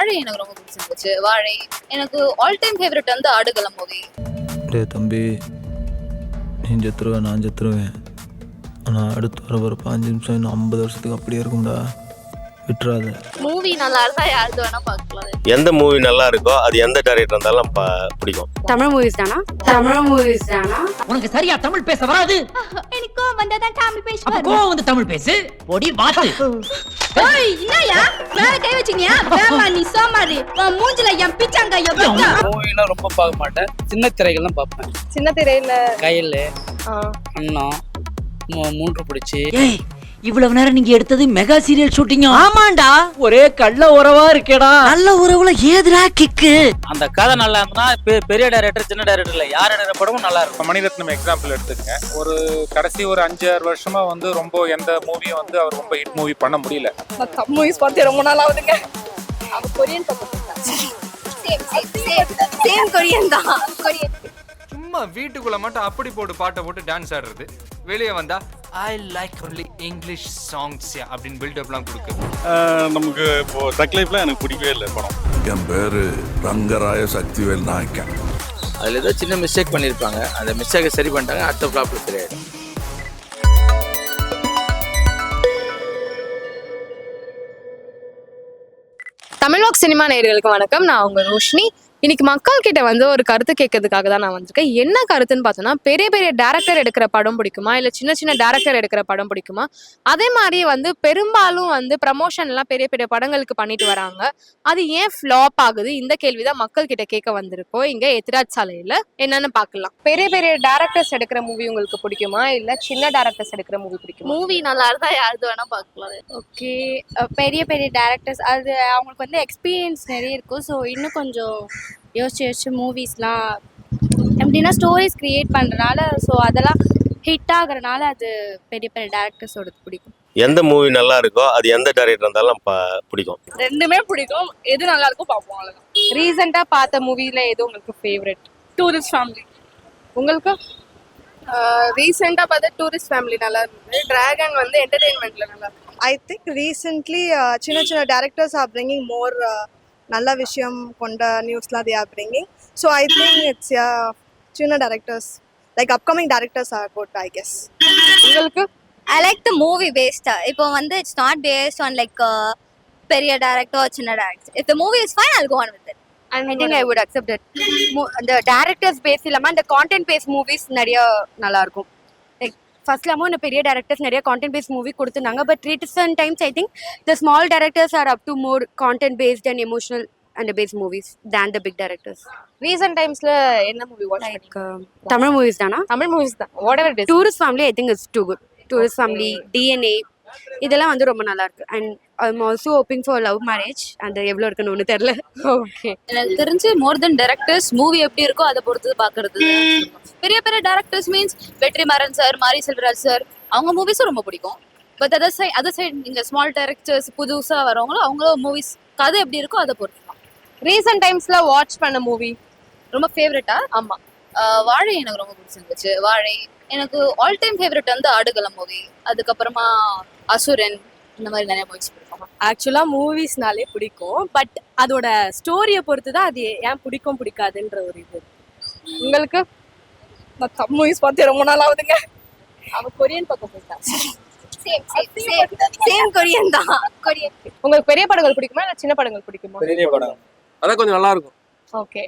வாழை எனக்கு ரொம்ப பிடிச்சிருந்துச்சு. வாழை எனக்கு ஆல் டைம் ஃபேவரட் வந்து ஆடுகளம் மூவி. டேய் தம்பி, நீ செத்துருவேன், நான் செத்துருவேன். ஆனால் அடுத்து வர ஒரு 5 நிமிஷம் இன்னும் 50 வருஷத்துக்கு அப்படியே இருக்கும்டா. விட்டுறாத. மூவி நல்லா இருந்தா யாருக்கு வேணா பார்க்கலாம். எந்த மூவி நல்லா இருக்கோ அது எந்த டைரக்டர் இருந்தாலும் பிடிக்கும். தமிழ் மூவிஸ் தானா? தமிழ் மூவிஸ் தானா? உனக்கு சரியா தமிழ் பேச வராது. எனக்கு வந்ததான் தமிழ் பேசுவேன். அப்ப கோவம் வந்து தமிழ் பேசு. பொடி வாத்து. ஓய் என்னயா மேல கை வச்சீங்க? வேமா நீ சோமாரி. உன் மூஞ்சில என் பிச்சாங்க எப்படா? மூவிலாம் ரொம்ப பார்க்க மாட்டேன். சின்ன திரைகள் தான் பார்ப்பேன். சின்ன திரையில கையில் அண்ணம் மூன்று பிடிச்சி. ஏய், இவ்வளவு நேரம் நீங்க எடுத்தது மெகா சீரியல் ஷூட்டிங். ஆமாண்டா, ஒரே கள்ள உறவா இருக்கேடா. நல்ல உறவுல ஏதுடா கிக்கு. அந்த கதை நல்லா இருந்ததுன்னா பெரிய டைரக்டர் சின்ன டைரக்டர் இல்லை, யார் எடுக்கிற படமும் நல்லா இருக்கும். மணிரத்னம் எக்ஸாம்பிள் எடுத்துக்கங்க. ஒரு கடைசி ஒரு 5-6 வருஷமா வந்து ரொம்ப எந்த மூவியும் வந்து அவர் ரொம்ப ஹிட் மூவி பண்ண முடியல. தமிழ் மூவிஸ் பார்த்து ரொம்ப நாள் ஆகுதுங்க. அவ கொரியன் சேம் கொரியன் தான். கொரியன் சும்மா வீட்டுக்குள்ள மட்டும் அப்படி போட்டு பாட்டை போட்டு டான்ஸ் ஆடுறது, வெளியே வந்தா I like only English songs அப்படின்னு பில்டப்லாம் கொடுக்கு. நமக்கு இப்போ ட்ரக் லைஃப்ல எனக்கு பிடிக்கவே இல்லை படம். என் பேரு ரங்கராய சக்திவேல் நாயக்கன். அதில் ஏதோ சின்ன மிஸ்டேக் பண்ணியிருப்பாங்க, அந்த மிஸ்டேக்கை சரி பண்ணிட்டாங்க, அடுத்த ஃப்ளாப்ல சரியாயிடும். தமிழ்வாக் சினிமா நேயர்களுக்கு வணக்கம். நான் உங்க ரோஷினி. இன்னைக்கு மக்கள் கிட்ட வந்து ஒரு கருத்து கேட்கறதுக்காக தான் நான் வந்திருக்கேன். என்ன கருத்துன்னு பார்த்தோம்னா, பெரிய பெரிய டேரக்டர் எடுக்கிற படம் பிடிக்குமா, இல்லை சின்ன சின்ன டேரக்டர் எடுக்கிற படம் பிடிக்குமா? அதே மாதிரி வந்து பெரும்பாலும் வந்து ப்ரமோஷன்லாம் பெரிய பெரிய படங்களுக்கு பண்ணிட்டு வராங்க. அது ஏன் ஃப்ளாப் ஆகுது? இந்த கேள்விதான் மக்கள் கிட்ட கேட்க வந்திருக்கோம் இங்க எத்திராஜ் சாலையில. என்னன்னு பார்க்கலாம். பெரிய பெரிய டேரக்டர்ஸ் எடுக்கிற மூவி உங்களுக்கு பிடிக்குமா, இல்லை சின்ன டேரக்டர்ஸ் எடுக்கிற மூவி பிடிக்குமா? மூவி நல்லா இருந்தா யாருக்கு வேணா பார்க்கலாம். ஓகே, பெரிய பெரிய டேரக்டர்ஸ் அது அவங்களுக்கு வந்து எக்ஸ்பீரியன்ஸ் நிறைய இருக்கும். ஸோ இன்னும் கொஞ்சம் யோசிச்சு மூவிஸ்லாம் எப்படின்னா ஸ்டோரிஸ் கிரியேட் பண்ணுறனால, ஸோ அதெல்லாம் ஹிட் ஆகுறதுனால அது பெரிய பெரிய டேரக்டர்ஸோட பிடிக்கும். எந்த மூவி நல்லா இருக்கோ அது எந்த டைரக்டர் இருந்தாலும் பிடிக்கும். ரெண்டுமே பிடிக்கும், எது நல்லா இருக்கும் பார்ப்போம், அவ்வளவுதான். ரீசெண்டா பார்த்த மூவில எது உங்களுக்கு ஃபேவரட்? Tourist family. உங்களுக்கு? ரீசெண்டா பார்த்த டூரிஸ்ட் ஃபேமிலி நல்லா இருந்தது. டிராகன் வந்து என்டர்டெயின்மெண்ட்ல நல்லா இருக்கு. ஐ திங்க் ரீசென்ட்லி சின்ன சின்ன டேரக்டர்ஸ் ஆர் பிரிங்கிங் மோர் நல்ல விஷயம் கொண்ட நியூஸ்லாம் they are bringing. So I think it's சின்ன directors like upcoming directors are good, I guess. உங்களுக்கு? I like the movie based. இப்போ வந்து it's not based on like பெரிய டேரக்டர் or சின்ன director. If the movie is fine, I'll go on with it. I think I would accept it. அந்த directors base இல்லாமல் அந்த content base movies நிறைய நல்லா இருக்கும். லைக் ஃபர்ஸ்ட்லாமும் இந்த பெரிய டேரக்டர்ஸ் நிறைய கான்டென்ட் பேஸ் மூவி கொடுத்துருந்தாங்க. But recent times I think the small directors are up to more content based and emotional and base movies than the big directors. Recent டைம்ஸ்ல என்ன movie watch பண்ணீங்க? Tamil movies தானா? Tamil movies தான். Whatever it is. Tourist Family I think it's too good. Tourist Family, DNA இதெல்லாம் வந்து ரொம்ப நல்லா இருக்கு. And I'm also hoping for Love Marriage. அந்த எவ்வளோ இருக்குன்னு ஒன்று தெரியல. ஓகே, எனக்கு தெரிஞ்சு மோர் தென் டைரக்டர்ஸ் மூவி எப்படி இருக்கோ அதை பொறுத்து பாக்குறது. பெரிய பெரிய டைரக்டர்ஸ் மீன்ஸ் வெற்றிமாறன் சார், மாரி செல்வராஜ் சார், அவங்க மூவிஸும் ரொம்ப பிடிக்கும். பட் அதர் சைட் நீங்க ஸ்மால் டைரக்டர்ஸ் புதுசா வரவங்களோ அவங்களோ மூவிஸ் கதை எப்படி இருக்கோ அதை பொறுத்து தான். ரீசன்ட் டைம்ஸ்ல வாட்ச் பண்ண மூவி ரொம்ப ஃபேவரட்டா? ஆமா, வாழை எனக்கு ரொம்ப பிடிச்சிருந்துச்சு. வாழை எனக்கு ஆல் டைம் ஃபேவரட் வந்து ஆடுகளம் மூவி. அதுக்கப்புறமா அசுரன், இந்த மாதிரி நிறைய மூவிஸ் பிடிக்கும். ஆக்சுவலா மூவிஸ்னாலே பிடிக்கும். பட் அதோட ஸ்டோரியை பொறுத்து தான் அது ஏன் பிடிக்கும் பிடிக்காதுன்ற ஒரு இது. உங்களுக்கு? நான் தமிழ் மூவிஸ் பார்த்து ரொம்ப நாள் ஆகுதுங்க. அவ கொரியன் பக்கம் போயிட்டா. சேம் கொரியன் தான். கொரியன். உங்களுக்கு பெரிய படங்கள் பிடிக்குமா இல்லை சின்ன படங்கள் பிடிக்குமா? பெரிய படம் அதான் கொஞ்சம் நல்லா இருக்கும். ஓகே,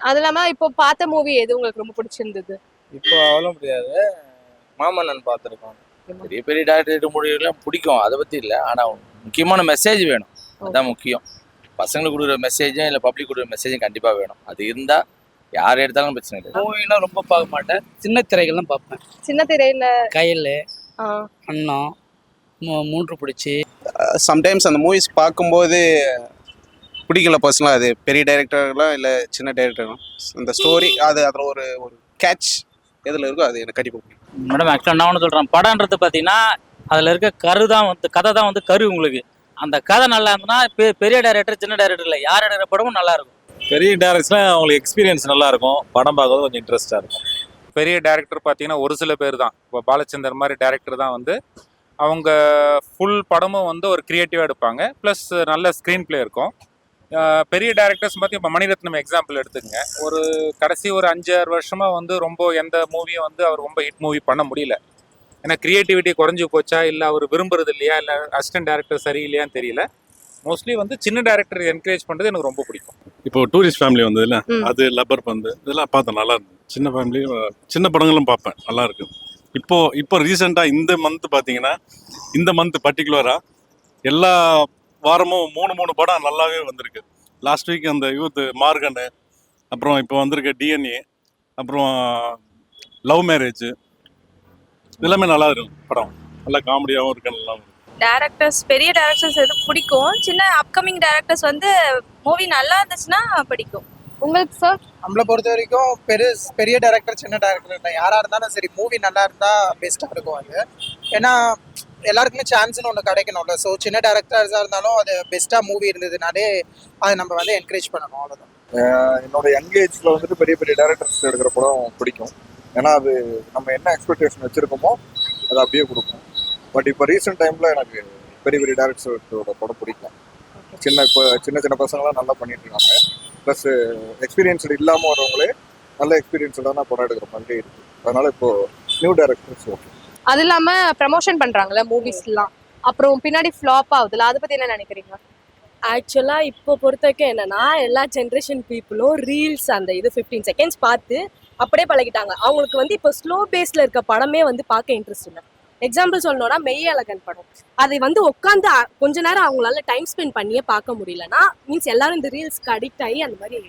அது இல்லாம இப்போ பார்த்த மூவி எது உங்களுக்கு ரொம்ப பிடிச்சிருந்தது? இப்போ அவ்வளோ முடியாது, மாமன்னன் பார்த்துருக்கோம். பெரிய பெரிய டேரக்டர் முடிவுலாம் பிடிக்கும், அதை பற்றி இல்லை. ஆனால் முக்கியமான மெசேஜ் வேணும், அதுதான் முக்கியம். பசங்களுக்கு கொடுக்குற மெசேஜும் இல்லை பப்ளிக் கொடுக்குற மெசேஜும் கண்டிப்பாக வேணும். அது இருந்தால் யார் எடுத்தாலும் பிரச்சனை இல்லை. மூவிலாம் ரொம்ப பார்க்க மாட்டேன், சின்ன திரைகள்லாம் பார்ப்பேன். சின்ன திரையில கையில் அண்ணம் மூன்று பிடிச்சி. சம்டைம்ஸ் அந்த மூவிஸ் பார்க்கும்போது பிடிக்கல பர்சனலாக. அது பெரிய டைரக்டர்லாம் இல்லை சின்ன டைரக்டர்லாம் அந்த ஸ்டோரி அது அதில் ஒரு ஒரு கேட்ச் எதில் இருக்கோ அது எனக்கு கண்டிப்பாக பிடிக்கும். மேடம் ஆக்சுவலாக நான் ஒன்று சொல்கிறேன், படம்ன்றது பார்த்தீங்கன்னா அதில் இருக்க கதை தான் வந்து கரு. உங்களுக்கு அந்த கதை நல்லா இருந்ததுன்னா பெரிய டைரக்டர் சின்ன டைரக்டர் இல்லை, யார் எடுக்கிற படமும் நல்லா இருக்கும். பெரிய டேரக்டர்ஸ்லாம் அவங்களுக்கு எக்ஸ்பீரியன்ஸ் நல்லா இருக்கும், படம் பார்க்கறது கொஞ்சம் இன்ட்ரெஸ்டாக இருக்கும். பெரிய டேரக்டர் பார்த்தீங்கன்னா ஒரு சில பேர் தான். இப்போ பாலச்சந்தர் மாதிரி டேரக்டர் தான் வந்து அவங்க ஃபுல் படமும் வந்து ஒரு க்ரியேட்டிவாக எடுப்பாங்க. ப்ளஸ் நல்ல ஸ்க்ரீன் பிளே இருக்கும். பெரிய டேரக்டர்ஸ் பற்றி இப்போ மணிரத்னம் எக்ஸாம்பிள் எடுத்துக்கங்க. ஒரு கடைசி ஒரு 5-6 வருஷமாக வந்து ரொம்ப எந்த மூவியும் வந்து அவர் ரொம்ப ஹிட் மூவி பண்ண முடியல. ஏன்னா கிரியேட்டிவிட்டி குறைஞ்சி போச்சா, இல்லை அவர் விரும்புறது இல்லையா, இல்லை அசிஸ்டன்ட் டேரக்டர் சரியில்லையான்னு தெரியல. மோஸ்ட்லி வந்து சின்ன டேரக்டர் என்கரேஜ் பண்ணுறது எனக்கு ரொம்ப பிடிக்கும். இப்போ டூரிஸ்ட் ஃபேமிலி வந்ததுல அது லப்பர் பந்து இதெல்லாம் பார்த்தேன், நல்லா இருந்தது. சின்ன ஃபேமிலி சின்ன படங்களும் பார்ப்பேன், நல்லா இருக்கு. இப்போ ரீசெண்டாக இந்த மந்த் பார்த்தீங்கன்னா, இந்த மந்த் பர்டிகுலராக எல்லா வாரமும் 3 படம் நல்லாவே வந்திருக்கு. லாஸ்ட் வீக் அந்த யூத் மார்கனு, அப்புறம் இப்போ வந்திருக்க டிஎன்ஏ, அப்புறம் லவ் மேரேஜ், எல்லாமே நல்லா இருக்கும் படம். நல்லா காமெடியாகவும் இருக்கு, நல்லா இருக்கு. டேரக்டர்ஸ் பெரிய டேரக்டர்ஸ் எது பிடிக்கும், சின்ன அப்கமிங் டேரக்டர்ஸ் வந்து மூவி நல்லா இருந்துச்சுன்னா பிடிக்கும். உங்களுக்கு சார்? நம்மளை பொறுத்த வரைக்கும் பெரிய டேரக்டர் சின்ன டேரக்டர் இல்லை, யாராக இருந்தாலும் சரி மூவி நல்லா இருந்தால் பெஸ்ட்டாக இருக்கும் அது. ஏன்னா எல்லாருக்குமே சான்ஸ்னு ஒன்று கிடைக்கணும்ல. ஸோ சின்ன டேரக்டர்ஸாக இருந்தாலும் அது பெஸ்ட்டாக மூவி இருந்ததுனாலே அதை நம்ம வந்து என்கரேஜ் பண்ணணும், அவ்வளோதான். என்னோட யங் ஏஜ்ல வந்துட்டு பெரிய டேரக்டர்ஸ் எடுக்கிற படம் பிடிக்கும். ஏன்னா அது நம்ம என்ன எக்ஸ்பெக்டேஷன் வச்சுருக்கோமோ அதை அப்படியே கொடுக்கும். பட் இப்போ ரீசெண்ட் டைமில் எனக்கு பெரிய டேரக்டர்ஸோட படம் பிடிக்கும். சின்ன பசங்களாம் நல்லா பண்ணிட்டு இருக்காங்க. ப்ளஸ் எக்ஸ்பீரியன்ஸ்டு இல்லாமல் வரவங்களே நல்ல எக்ஸ்பீரியன்ஸ்டான படம் எடுக்கிற மாதிரி இருக்கு. அதனால இப்போ நியூ டேரக்டர்ஸ் ஓகே. அது இல்லாம ப்ரமோஷன் பண்றாங்கல்ல மூவிஸ்லாம், அப்புறம் பின்னாடி ஃப்ளாப் ஆகுதுல, அதை பத்தி என்ன நினைக்கிறீங்க? ஆக்சுவலாக இப்போ பொறுத்த வரைக்கும் என்னன்னா, எல்லா ஜென்ரேஷன் பீப்புளும் ரீல்ஸ் அந்த இது 15 செகண்ட்ஸ் பார்த்து அப்படியே பழகிட்டாங்க. அவங்களுக்கு வந்து இப்போ ஸ்லோ பேஸில் இருக்க படமே வந்து பார்க்க இன்ட்ரெஸ்ட் இல்லை. எக்ஸாம்பிள் சொல்லணும்னா மெய்யழகன் படம், அது வந்து உட்காந்து கொஞ்ச நேரம் அவங்களால டைம் ஸ்பெண்ட் பண்ணியே பார்க்க முடியலன்னா மீன்ஸ் எல்லாரும் இந்த ரீல்ஸ்க்கு அடிக்ட் ஆகி அந்த மாதிரி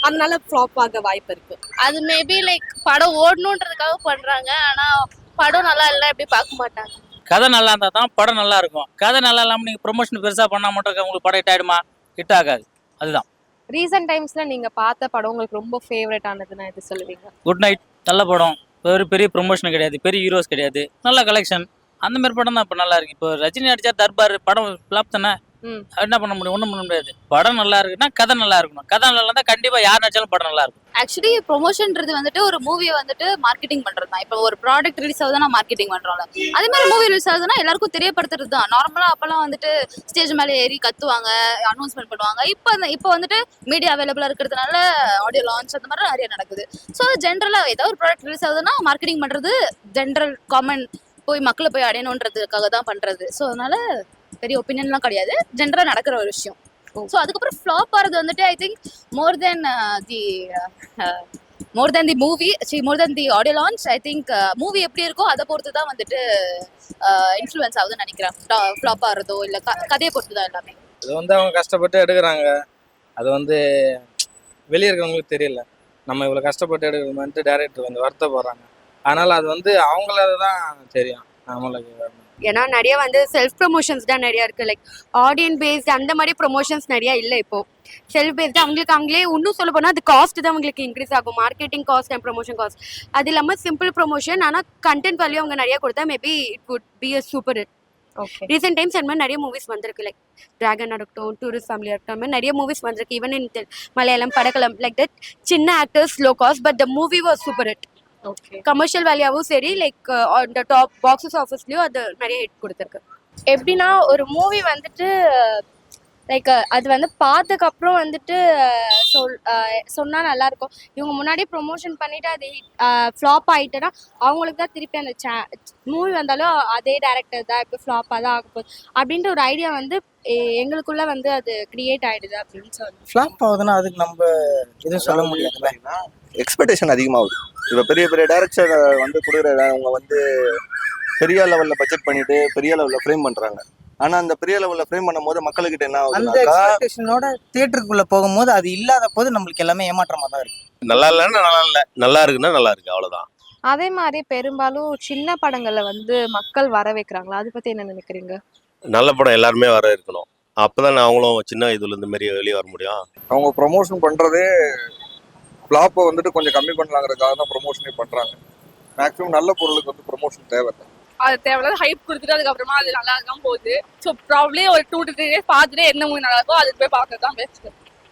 அதனால ஃப்ளாப் ஆக வாய்ப்பு இருக்கு. அது மேபி லைக் படம் ஓடணுன்றதுக்காக பண்றாங்க, ஆனா படம் நல்லா இல்லை எப்படி பார்க்க மாட்டாங்க. கதை நல்லா இருந்தா தான் படம் நல்லா இருக்கும். கதை நல்லா இல்லாமல் நீங்கள் ப்ரொமோஷன் பெருசாக பண்ணால் மட்டும் உங்களுக்கு படம் ஹிட் ஆகிடுமா? ஹிட் ஆகாது. அதுதான். ரீசெண்ட் டைம்ஸ்ல நீங்க பார்த்த படம் உங்களுக்கு ரொம்ப ஃபேவரட் ஆனதுன்னா எது சொல்லுவீங்க? குட் நைட் நல்ல படம். பெரிய ப்ரொமோஷன் கிடையாது, பெரிய ஹீரோஸ் கிடையாது, நல்ல கலெக்ஷன். அந்த மாதிரி படம் தான் இப்போ நல்லா இருக்கு. இப்போ ரஜினி அடிச்சா தர்பார் படம் ஃப்ளாப் தானே, என்ன பண்ண முடியும்? ஒன்றும் பண்ண முடியாது. படம் நல்லா இருக்குன்னா கதை நல்லா இருக்கணும். கதை நல்லா இருந்தால் கண்டிப்பாக யார் நடிச்சாலும் படம் நல்லா இருக்கும். ஆக்சுவலி ப்ரொமோஷன்ன்றது வந்துட்டு ஒரு மூவியை வந்துட்டு மார்க்கெட்டிங் பண்றது தான். இப்போ ஒரு ப்ராடக்ட் ரிலீஸ் ஆகுதுன்னா மார்க்கெட்டிங் பண்றோம்ல, அதே மாதிரி மூவி ரிலீஸ் ஆகுதுன்னா எல்லாருக்கும் தெரியப்படுத்துறது தான். நார்மலா அப்பெல்லாம் வந்துட்டு ஸ்டேஜ் மேலே ஏறி கத்துவாங்க, அனௌன்ஸ்மெண்ட் பண்ணுவாங்க. இப்போ வந்துட்டு மீடியா அவைலபிளா இருக்கிறதுனால ஆடியோ லான்ச் அந்த மாதிரி நிறைய நடக்குது. ஸோ ஜென்ரலா ஏதாவது ஒரு ப்ராடக்ட் ரிலீஸ் ஆகுதுன்னா மார்க்கெட்டிங் பண்றது ஜென்ரல் காமன் போய் மக்களை போய் அடையணுன்றதுக்காக தான் பண்றது. ஸோ அதனால பெரிய ஒப்பீனியன்லாம் கிடையாது, ஜென்ரலாக நடக்கிற ஒரு விஷயம். ஸோ அதுக்கப்புறம் ஃப்ளாப் ஆகிறது வந்துட்டு I think more then the movie, more then the audio launch. I think movie எப்படி இருக்கோ அதை பொறுத்து தான் வந்துட்டு இன்ஃப்ளூயன்ஸ் ஆகுதுன்னு நினைக்கிறேன். ஃப்ளாப் ஆகிறதோ இல்லை கதையை பொறுத்து தான் எல்லாமே. அது வந்து அவங்க கஷ்டப்பட்டு எடுக்கிறாங்க, அது வந்து வெளியே இருக்கவங்களுக்கு தெரியல. நம்ம இவ்வளோ கஷ்டப்பட்டு எடுக்கிறோம்ட்டு டேரக்டர் வந்து வருத்தப்படுறாங்க. அதனால அது வந்து அவங்கள தான் தெரியும் நம்மளுக்கு. ஏன்னா நிறைய வந்து செல்ஃப் ப்ரொமோஷன்ஸ் தான் நிறைய இருக்கு. லைக் ஆடியன்ஸ் பேஸ்ட் அந்த மாதிரி ப்ரொமோஷன்ஸ் நிறைய இல்லை. இப்போ செல்ஃப் பேஸ்டு அவங்களே இன்னும் சொல்ல போனால் அது காஸ்ட் தான் அவங்களுக்கு இன்க்ரீஸ் ஆகும், marketing cost and promotion cost. அது இல்லாமல் சிம்பிள் ப்ரொமோஷன், ஆனால் கண்டென்ட் வேல்யூ அவங்க நிறைய கொடுத்தா maybe it could be a super hit. Okay. Recent times அந்த மாதிரி நிறைய மூவிஸ் வந்திருக்கு. லைக் டிராகன் இருக்கட்டும், டூரிஸ்ட் ஃபேமிலி இருக்கட்டும், மாதிரி நிறைய மூவிஸ் வந்திருக்கு. ஈவன் இன் மலையாளம், படக்கலம், லைக் தட். சின்ன actors, low cost, but the movie was super hit. Okay. Commercial வேல்யூவும் சரி, லைக் அந்த டாப் பாக்ஸஸ் ஆஃபீஸ்லயும் அது நிறைய ஹிட் கொடுத்துருக்கு. எப்படின்னா ஒரு மூவி வந்துட்டு லைக் அது வந்து பார்த்ததுக்கப்புறம் வந்துட்டு சொன்னால் நல்லாயிருக்கும். இவங்க முன்னாடி ப்ரொமோஷன் பண்ணிவிட்டு அது ஃப்ளாப் ஆகிட்டுன்னா அவங்களுக்கு தான் திருப்பி அந்த மூவி வந்தாலும் அதே டேரக்டர் தான் இப்போ ஃப்ளாப்பாக தான் ஆக போகுது அப்படின்ற ஒரு ஐடியா வந்து எங்களுக்குள்ளே வந்து அது கிரியேட் ஆகிடுது அப்படின்னு சொல்லி. ஃப்ளாப் ஆகுதுன்னா அதுக்கு நம்ம எதுவும் சொல்ல முடியாதுல்ல. எக்ஸ்பெக்டேஷன் அதிகமாகுது. இப்போ பெரிய டேரக்டர் வந்து கொடுக்குறவங்க வந்து பெரிய லெவலில் பட்ஜெட் பண்ணிட்டு பெரிய லெவலில் ஃப்ரேம் பண்ணுறாங்க. ஆனால் அந்த பெரிய லெவலில் ஃப்ரேம் பண்ணும்போது மக்கள்கிட்ட என்ன ஆகுது, அந்த எக்ஸ்பெக்டேஷனோட தியேட்டருக்குள்ளே போகும்போது அது இல்லாத போது நம்மளுக்கு எல்லாமே ஏமாற்றமாக தான் இருக்கு. நல்லா இல்லைன்னா நல்லா இல்லை, நல்லா இருக்குன்னா நல்லா இருக்கு, அவ்வளோதான். அதே மாதிரி பெரும்பாலும் சின்ன படங்கள்ல வந்து மக்கள் வர வைக்கிறாங்களா, அதை பத்தி என்ன நினைக்கிறீங்க? நல்ல படம் எல்லாருமே வர இருக்கணும், அப்போதான் அவங்களும் சின்ன இதுல இந்த மாதிரி வெளியே வர முடியும். அவங்க ப்ரொமோஷன் பண்ணுறதே ஃப்ளாப்பை வந்துட்டு கொஞ்சம் கம்மி பண்ணலாங்கிறதுக்காக தான் ப்ரொமோஷனே பண்ணுறாங்க. மேக்ஸிமம் நல்ல பொருளுக்கு வந்து ப்ரொமோஷன் தேவையில்லை. அது தேவையில்லாத ஹைப் கொடுத்துட்டு அதுக்கப்புறமா அது நல்லா தான் போகுது. ஸோ ப்ராப்ளி ஒரு 2 to 3 days பார்த்துட்டு என்ன மூவி நல்லா இருக்கோ அதுக்கு போய் பார்க்கறது தான் பெஸ்ட்.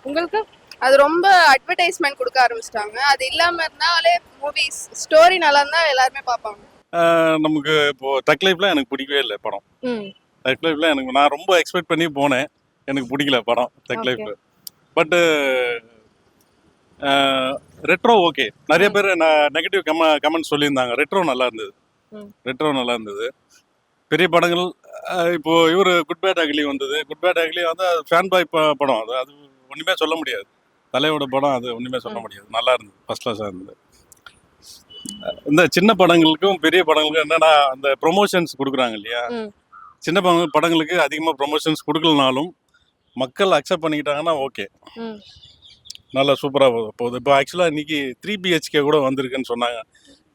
உங்களுக்கு அது ரொம்ப அட்வர்டைஸ்மெண்ட் கொடுக்க ஆரம்பிச்சிட்டாங்க. அது இல்லாமல் இருந்தாலே மூவிஸ் ஸ்டோரி நல்லா இருந்தால் எல்லாருமே பார்ப்பாங்க. நமக்கு இப்போ டக் லைஃப்லாம் எனக்கு பிடிக்கவே இல்லை படம். டக் லைஃப்ல நான் ரொம்ப எக்ஸ்பெக்ட் பண்ணி போனேன், எனக்கு பிடிக்கல படம். டக் லைஃப் பட்டு ரெட்ரோ ஓகே. நிறைய பேர் நெகட்டிவ் கமெண்ட் சொல்லியிருந்தாங்க. ரெட்ரோ நல்லா இருந்தது. ம். ரெட்ரோ நல்லா இருந்தது. பெரிய படங்கள் இப்போ இவர் குட் பேட் அக்லி வந்தது. குட் பேட் அக்லி வந்து ஃபேன் பாய் படம். அது அது ஒன்றுமே சொல்ல முடியாது. தலையோட படம் அது ஒன்றுமே சொல்ல முடியாது. நல்லா இருந்தது, ஃபர்ஸ்ட் கிளாஸாக இருந்தது. இந்த சின்ன படங்களுக்கும் பெரிய படங்களுக்கும் என்னன்னா அந்த ப்ரொமோஷன்ஸ் கொடுக்குறாங்க இல்லையா, ம். சின்ன படங்களுக்கு அதிகமாக ப்ரொமோஷன்ஸ் கொடுக்கலனாலும் மக்கள் அக்செப்ட் பண்ணிக்கிட்டாங்கன்னா ஓகே, ம். நல்லா சூப்பராக போகுது. இப்போ ஆக்சுவலாக இன்னைக்கு 3 BHK கூட வந்திருக்குன்னு சொன்னாங்க.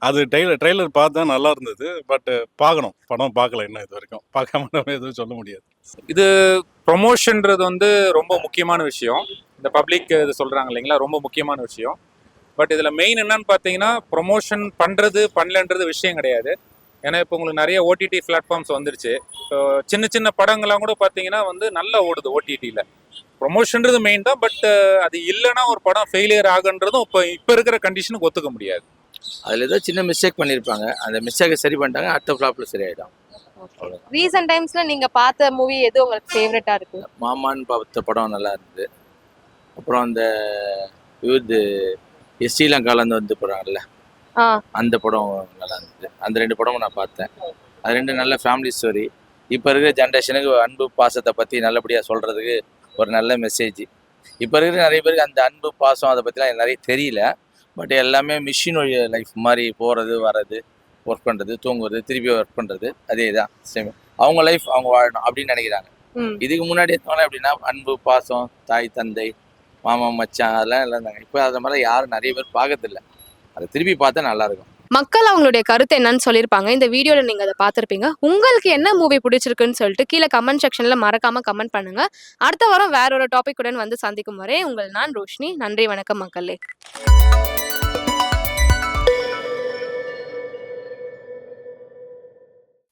அது ட்ரெய்லர் பார்த்தேன், நல்லா இருந்தது. பட் பார்க்கணும், படம் பார்க்கல இன்னும் இது வரைக்கும். பார்க்காம நம்ம எதுவும் சொல்ல முடியாது. இது ப்ரொமோஷன்றது வந்து ரொம்ப முக்கியமான விஷயம். இந்த பப்ளிக் இது சொல்கிறாங்க இல்லைங்களா, ரொம்ப முக்கியமான விஷயம். பட் இதில் மெயின் என்னன்னு பார்த்தீங்கன்னா ப்ரொமோஷன் பண்ணுறது பண்ணலன்றது விஷயம் கிடையாது. ஏன்னா இப்போ உங்களுக்கு நிறைய OTT பிளாட்ஃபார்ம்ஸ் வந்துருச்சு. இப்போ சின்ன சின்ன படங்கள்லாம் கூட பார்த்தீங்கன்னா வந்து நல்லா ஓடுது OTTயில். ப்ரொமோஷன்றது மெயின் தான். பட் அது இல்லைன்னா ஒரு படம் ஃபெயிலியர் ஆகுன்றதும் இப்போ இருக்கிற கண்டிஷனுக்கு ஒத்துக்க முடியாது. அதில் ஏதோ சின்ன மிஸ்டேக் பண்ணியிருப்பாங்க, அந்த மிஸ்டேக்கை சரி பண்ணிட்டாங்க, அடுத்த ஃப்ளாப்பில் சரியாயிடும். ரீசன்ட் டைம்ஸ்ல நீங்க பார்த்த மூவி எது உங்களுக்கு ஃபேவரட்டா இருக்கு? மாமான்னு பார்த்த படம் நல்லா இருந்தது. அப்புறம் அந்த இது ஸ்ரீலங்காலேருந்து வந்து போகிறாங்கல்ல, ஆ. அந்த படம் நல்லா இருந்தது. அந்த 2 படமும் நான் பார்த்தேன். அது 2 நல்ல ஃபேமிலி ஸ்டோரி. இப்போ இருக்கிற ஜென்ரேஷனுக்கு அன்பு பாசத்தை பற்றி நல்லபடியாக சொல்கிறதுக்கு ஒரு நல்ல மெசேஜ். இப்போ இருக்கிற நிறைய பேருக்கு அந்த அன்பு பாசம் அதை பற்றிலாம் நிறைய தெரியல. பட் எல்லாமே மிஷின் லைஃப் மாதிரி போகிறது வர்றது, ஒர்க் பண்ணுறது, தூங்குறது, திருப்பி ஒர்க் பண்ணுறது, அதே தான் சேம். அவங்க லைஃப் அவங்க வாழணும் அப்படின்னு நினைக்கிறாங்க. ம். இதுக்கு முன்னாடி இருக்கவங்க எப்படின்னா அன்பு பாசம், தாய் தந்தை, மாமா மச்சான் அதெல்லாம் இருந்தாங்க. இப்போ அதை மாதிரி யாரும் நிறைய பேர் பார்க்கறதில்ல. அதை திருப்பி பார்த்தா நல்லாயிருக்கும். மக்கள் அவங்களுடைய கருத்து என்னன்னு சொல்லியிருப்பாங்க. இந்த வீடியோல நீங்க அதை பார்த்திருப்பீங்க. உங்களுக்கு என்ன மூவி பிடிச்சிருக்குன்னு சொல்லிட்டு கீழே கமெண்ட் செக்ஷன்ல மறக்காம கமெண்ட் பண்ணுங்க. அடுத்த வாரம் வேற ஒரு டாபிக் உடன் வந்து சந்திக்கும் வரை உங்கள் நான் ரோஷினி. நன்றி, வணக்கம் மக்களே.